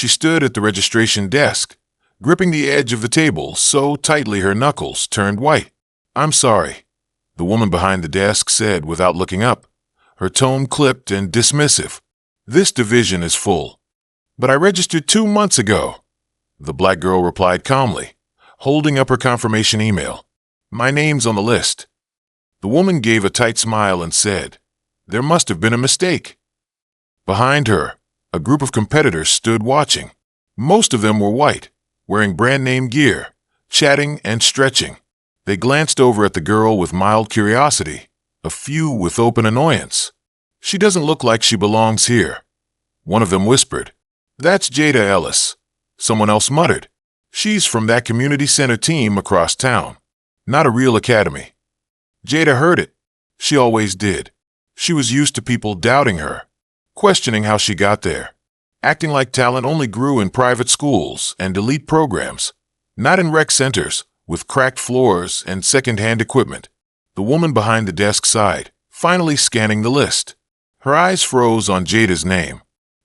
She stood at the registration desk, gripping the edge of the table so tightly her knuckles turned white. "I'm sorry," the woman behind the desk said without looking up, her tone clipped and dismissive. "This division is full." "But I registered 2 months ago," the black girl replied calmly, holding up her confirmation email. "My name's on the list." The woman gave a tight smile and said, "There must have been a mistake." Behind her, a group of competitors stood watching. Most of them were white, wearing brand-name gear, chatting and stretching. They glanced over at the girl with mild curiosity, a few with open annoyance. "She doesn't look like she belongs here," one of them whispered. "That's Jada Ellis," someone else muttered. "She's from that community center team across town. Not a real academy." Jada heard it. She always did. She was used to people doubting her, questioning how she got there, acting like talent only grew in private schools and elite programs, not in rec centers with cracked floors and second-hand equipment. The woman behind the desk sighed, finally scanning the list. Her eyes froze on Jada's name.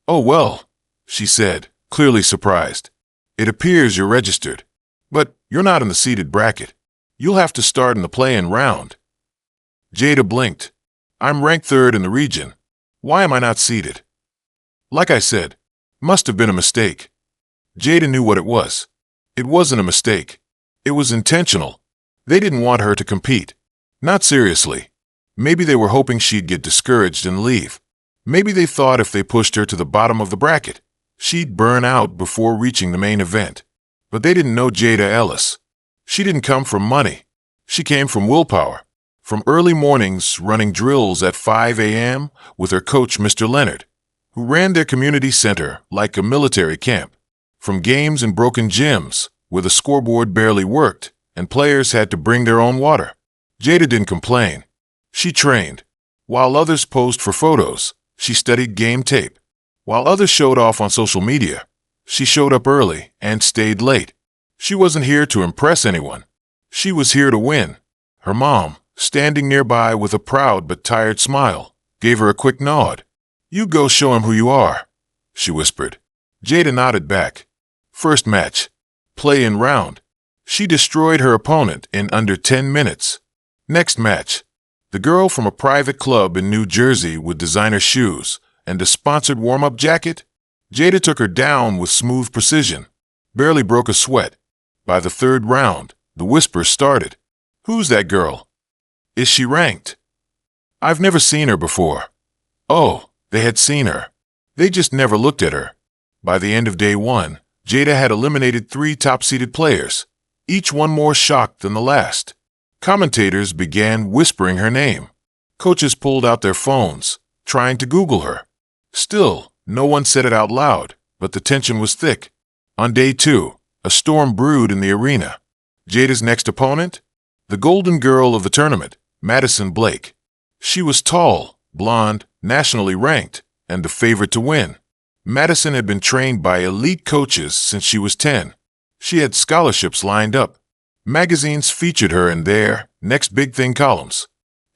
"Oh, well," she said, clearly surprised. "It appears you're registered, but you're not in the seeded bracket. You'll have to start in the play-in round." Jada blinked. "I'm ranked 3rd in the region. Why am I not seeded?" "Like I said, must have been a mistake." Jada knew what it was. It wasn't a mistake. It was intentional. They didn't want her to compete. Not seriously. Maybe they were hoping she'd get discouraged and leave. Maybe they thought if they pushed her to the bottom of the bracket, she'd burn out before reaching the main event. But they didn't know Jada Ellis. She didn't come from money. She came from willpower. From early mornings running drills at 5 a.m. with her coach, Mr. Leonard, who ran their community center like a military camp. From games in broken gyms where the scoreboard barely worked and players had to bring their own water. Jada didn't complain. She trained. While others posed for photos, she studied game tape. While others showed off on social media, she showed up early and stayed late. She wasn't here to impress anyone. She was here to win. Her mom, standing nearby with a proud but tired smile, gave her a quick nod. "You go show him who you are," she whispered. Jada nodded back. First match. Play-in round. She destroyed her opponent in under 10 minutes. Next match. The girl from a private club in New Jersey with designer shoes and a sponsored warm-up jacket. Jada took her down with smooth precision. Barely broke a sweat. By the 3rd round, the whispers started. "Who's that girl? Is she ranked?" "I've never seen her before." Oh, they had seen her. They just never looked at her. By the end of day 1, Jada had eliminated 3 top-seeded players, each one more shocked than the last. Commentators began whispering her name. Coaches pulled out their phones, trying to Google her. Still, no one said it out loud, but the tension was thick. On day 2, a storm brewed in the arena. Jada's next opponent? The golden girl of the tournament, Madison Blake. She was tall, blonde, nationally ranked, and the favorite to win. Madison had been trained by elite coaches since she was 10. She had scholarships lined up. Magazines featured her in their next big thing columns.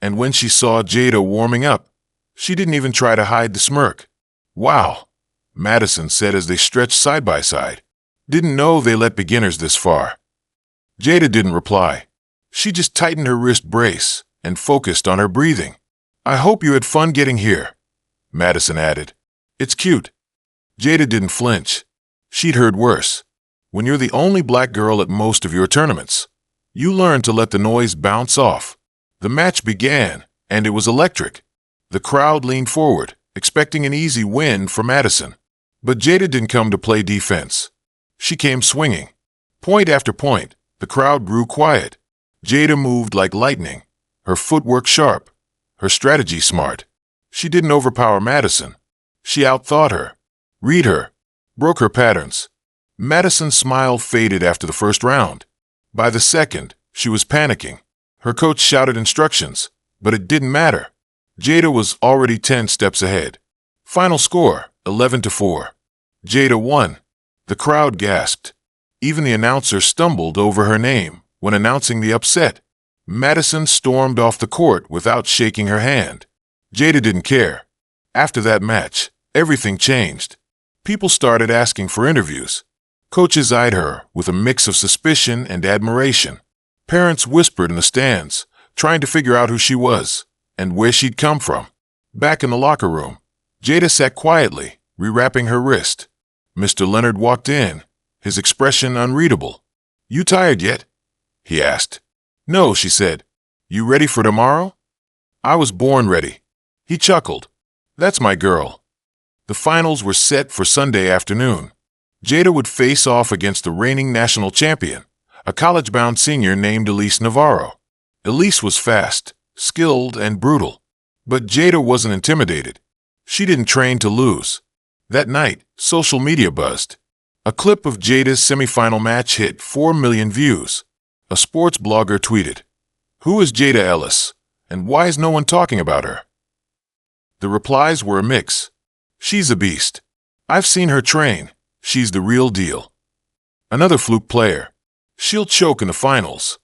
And when she saw Jada warming up, she didn't even try to hide the smirk. "Wow," Madison said as they stretched side by side. "Didn't know they let beginners this far." Jada didn't reply. She just tightened her wrist brace and focused on her breathing. "I hope you had fun getting here," Madison added. "It's cute." Jada didn't flinch. She'd heard worse. When you're the only black girl at most of your tournaments, you learn to let the noise bounce off. The match began, and it was electric. The crowd leaned forward, expecting an easy win for Madison. But Jada didn't come to play defense. She came swinging. Point after point, the crowd grew quiet. Jada moved like lightning, her footwork sharp, her strategy smart. She didn't overpower Madison. She outthought her. Read her. Broke her patterns. Madison's smile faded after the first round. By the second, she was panicking. Her coach shouted instructions, but it didn't matter. Jada was already 10 steps ahead. Final score, 11-4. Jada won. The crowd gasped. Even the announcer stumbled over her name when announcing the upset. Madison stormed off the court without shaking her hand. Jada didn't care. After that match, everything changed. People started asking for interviews. Coaches eyed her with a mix of suspicion and admiration. Parents whispered in the stands, trying to figure out who she was and where she'd come from. Back in the locker room, Jada sat quietly, rewrapping her wrist. Mr. Leonard walked in, his expression unreadable. "You tired yet?" he asked. "No," she said. "You ready for tomorrow?" "I was born ready." He chuckled. "That's my girl." The finals were set for Sunday afternoon. Jada would face off against the reigning national champion, a college-bound senior named Elise Navarro. Elise was fast, skilled, and brutal. But Jada wasn't intimidated. She didn't train to lose. That night, social media buzzed. A clip of Jada's semifinal match hit 4 million views. A sports blogger tweeted, "Who is Jada Ellis, and why is no one talking about her?" The replies were a mix. "She's a beast. I've seen her train. She's the real deal." Another fluke player. "She'll choke in the finals."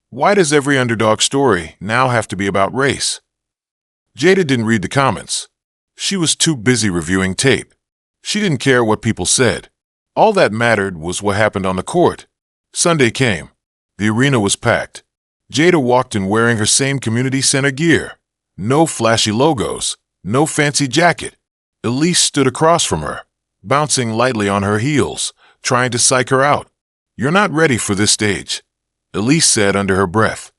Why does every underdog story now have to be about race? Jada didn't read the comments. She was too busy reviewing tape. She didn't care what people said. All that mattered was what happened on the court. Sunday came. The arena was packed. Jada walked in wearing her same community center gear. No flashy logos, no fancy jacket. Elise stood across from her, bouncing lightly on her heels, trying to psych her out. "You're not ready for this stage," Elise said under her breath.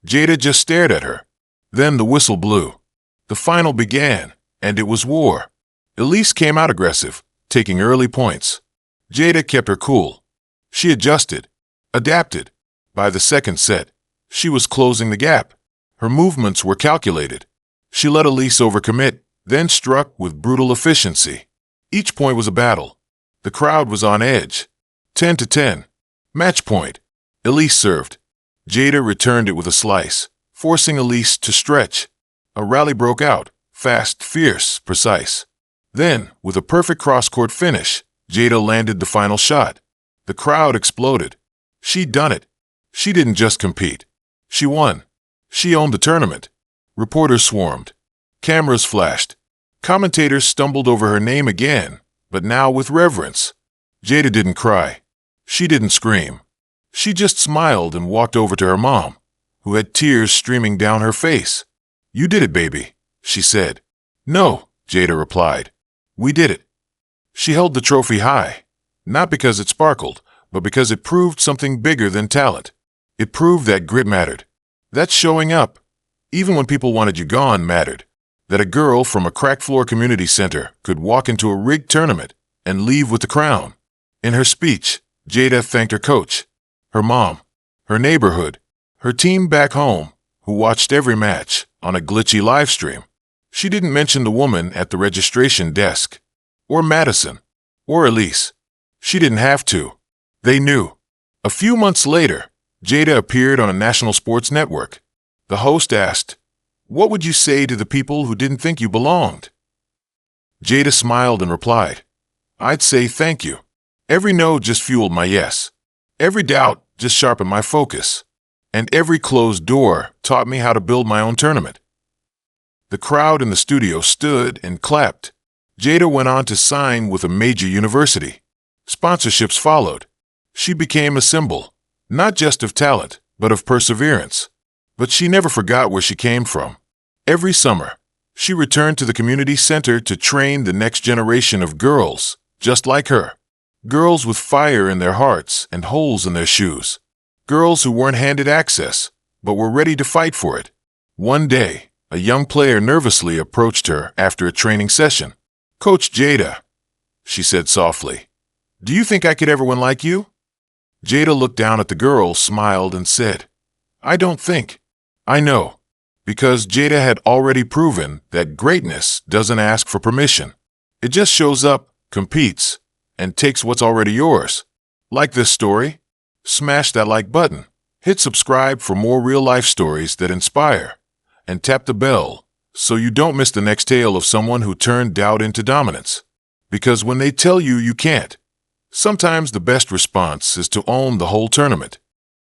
Jada just stared at her. Then the whistle blew. The final began, and it was war. Elise came out aggressive, taking early points. Jada kept her cool. She adjusted, adapted. By the second set, she was closing the gap. Her movements were calculated. She let Elise overcommit, then struck with brutal efficiency. Each point was a battle. The crowd was on edge. 10-10. Match point. Elise served. Jada returned it with a slice, forcing Elise to stretch. A rally broke out, fast, fierce, precise. Then, with a perfect cross-court finish, Jada landed the final shot. The crowd exploded. She'd done it. She didn't just compete. She won. She owned the tournament. Reporters swarmed. Cameras flashed. Commentators stumbled over her name again, but now with reverence. Jada didn't cry. She didn't scream. She just smiled and walked over to her mom, who had tears streaming down her face. "You did it, baby," she said. "No," Jada replied. "We did it." She held the trophy high, not because it sparkled, but because it proved something bigger than talent. It proved that grit mattered. That showing up, even when people wanted you gone, mattered. That a girl from a crack-floor community center could walk into a rigged tournament and leave with the crown. In her speech, Jada thanked her coach, her mom, her neighborhood, her team back home, who watched every match on a glitchy live stream. She didn't mention the woman at the registration desk, or Madison, or Elise. She didn't have to. They knew. A few months later, Jada appeared on a national sports network. The host asked, "What would you say to the people who didn't think you belonged?" Jada smiled and replied, "I'd say thank you. Every no just fueled my yes. Every doubt just sharpened my focus. And every closed door taught me how to build my own tournament." The crowd in the studio stood and clapped. Jada went on to sign with a major university. Sponsorships followed. She became a symbol, not just of talent, but of perseverance. But she never forgot where she came from. Every summer, she returned to the community center to train the next generation of girls, just like her. Girls with fire in their hearts and holes in their shoes. Girls who weren't handed access, but were ready to fight for it. One day, a young player nervously approached her after a training session. "Coach Jada," she said softly, "do you think I could ever win like you?" Jada looked down at the girl, smiled, and said, "I don't think. I know." Because Jada had already proven that greatness doesn't ask for permission. It just shows up, competes, and takes what's already yours. Like this story? Smash that like button, hit subscribe for more real-life stories that inspire, and tap the bell so you don't miss the next tale of someone who turned doubt into dominance. Because when they tell you you can't, sometimes the best response is to own the whole tournament.